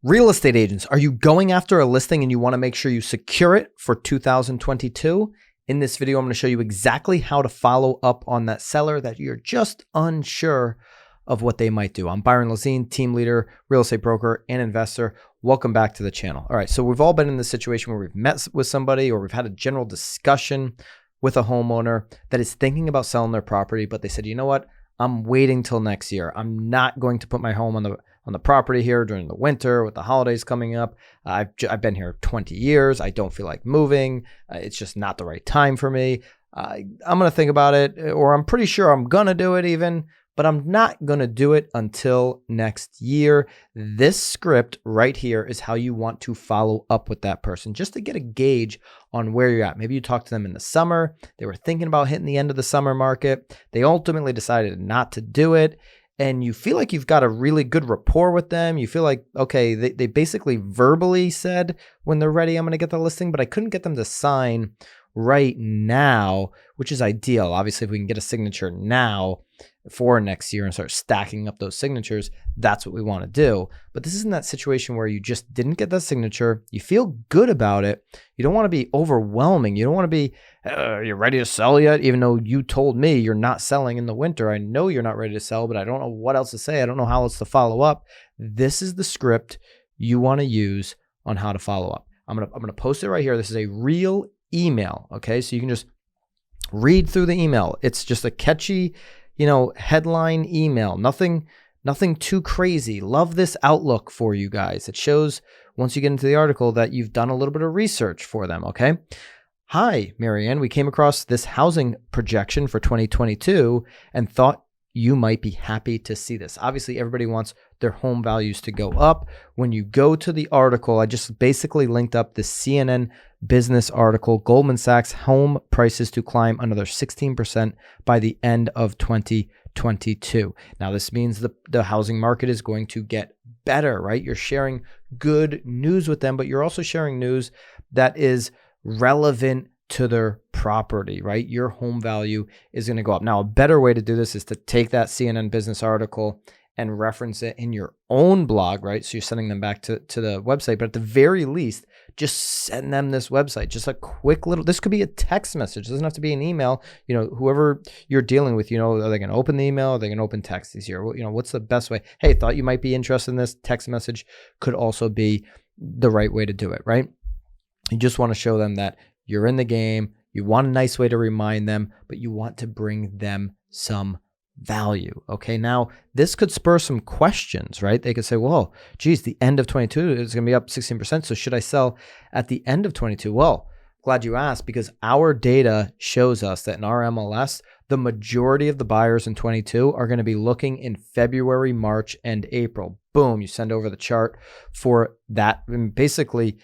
Real estate agents, are you going after a listing and you want to make sure you secure it for 2022? In this video, I'm going to show you exactly how to follow up on that seller that you're just unsure of what they might do. I'm Byron, team leader, real estate broker, and investor. Welcome back to the channel. All right, so we've all been in this situation where we've met with somebody or we've had a general discussion with a homeowner that is thinking about selling their property, but they said, you know what? I'm waiting till next year. I'm not going to put my home on the property here during the winter with the holidays coming up. I've been here 20 years. I don't feel like moving. It's just not the right time for me. I'm going to think about it, or I'm pretty sure I'm going to do it even, but I'm not going to do it until next year. This script right here is how you want to follow up with that person, just to get a gauge on where you're at. Maybe you talked to them in the summer. They were thinking about hitting the end of the summer market. They ultimately decided not to do it. And you feel like you've got a really good rapport with them. You feel like, okay, they basically verbally said when they're ready, I'm going to get the listing, but I couldn't get them to sign right now, which is ideal. Obviously, if we can get a signature now for next year and start stacking up those signatures, that's what we want to do. But this isn't that situation where you just didn't get that signature. You feel good about it. You don't want to be overwhelming. You don't want to be, you're ready to sell yet? Even though you told me you're not selling in the winter. I know you're not ready to sell, but I don't know what else to say. I don't know how else to follow up. This is the script you want to use on how to follow up. I'm gonna post it right here. This is a real email. Okay, so you can just read through the email. It's just a catchy, headline email. Nothing too crazy. Love this outlook for you guys. It shows once you get into the article that you've done a little bit of research for them. Okay. Hi, Marianne. We came across this housing projection for 2022 and thought you might be happy to see this. Obviously, everybody wants their home values to go up. When you go to the article, I just basically linked up the CNN business article, Goldman Sachs home prices to climb another 16% by the end of 2022. Now, this means the housing market is going to get better, right? You're sharing good news with them, but you're also sharing news that is relevant to their property, right? Your home value is going to go up. Now, a better way to do this is to take that CNN business article and reference it in your own blog, right? So you're sending them back to the website, but at the very least, just send them this website, just a quick little, this could be a text message. It doesn't have to be an email. Whoever you're dealing with, are they going to open the email? Are they going to open text this year? What's the best way? Hey, thought you might be interested in this. Text message could also be the right way to do it, right? You just want to show them that you're in the game. You want a nice way to remind them, but you want to bring them some value. Okay. Now this could spur some questions, right? They could say, well, geez, the end of 22 is going to be up 16%. So should I sell at the end of 22? Well, glad you asked, because our data shows us that in our MLS, the majority of the buyers in 22 are going to be looking in February, March, and April. Boom. You send over the chart for that. And basically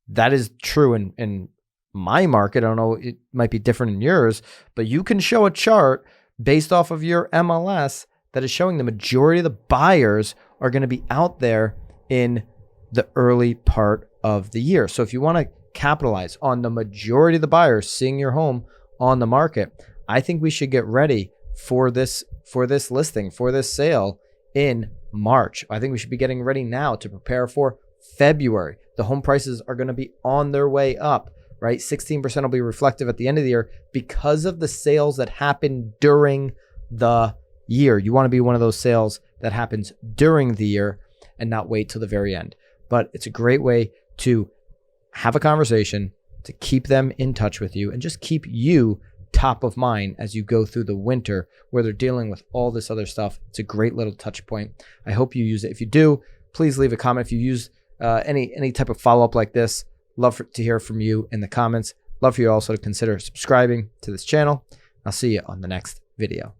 that is true in my market. I don't know, it might be different in yours, but you can show a chart based off of your MLS that is showing the majority of the buyers are going to be out there in the early part of the year. So if you want to capitalize on the majority of the buyers seeing your home on the market, I think we should get ready for this listing, for this sale in March. I think we should be getting ready now to prepare for February. The home prices are going to be on their way up, right? 16% will be reflective at the end of the year because of the sales that happen during the year. You want to be one of those sales that happens during the year and not wait till the very end. But it's a great way to have a conversation, to keep them in touch with you, and just keep you top of mind as you go through the winter where they're dealing with all this other stuff. It's a great little touch point. I hope you use it. If you do, please leave a comment. If you use any type of follow-up like this, love to hear from you in the comments. Love for you also to consider subscribing to this channel. I'll see you on the next video.